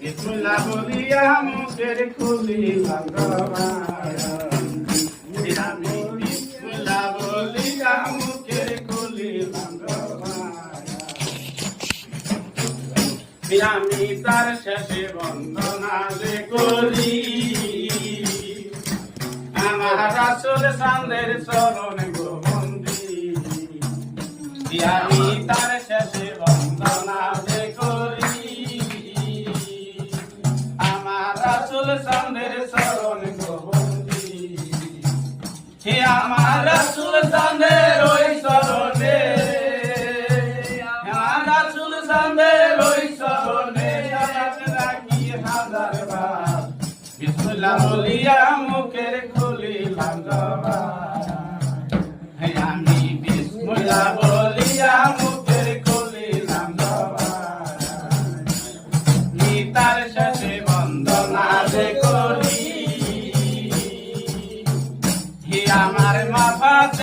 বিসমিল্লাহ বলিয়া মুখের খুলি আমি বিসমিল্লাহ বলিয়া মুখের খুলি আমি তার শেষে বন্দনা যে করি আমার রাসূল সান্দের চরণ গোবন্দি আমি তার শেষে বন্দনা যে করি আমার রাসূল সান্দের চরণ গোবন্দি হে আমার রাসূল সান্দের ওই চরণে আমার রাসূল সান্দের ওই চরণে রাখি হাজার বার বিসমিল্লাহ বলিয়া মুখের খুলিলাম জবান আমি বিসমিল্লাহ বলিয়া মুখের খুলিলাম জবান তার শেষে বন্দনা যে করি হে আমার মাথা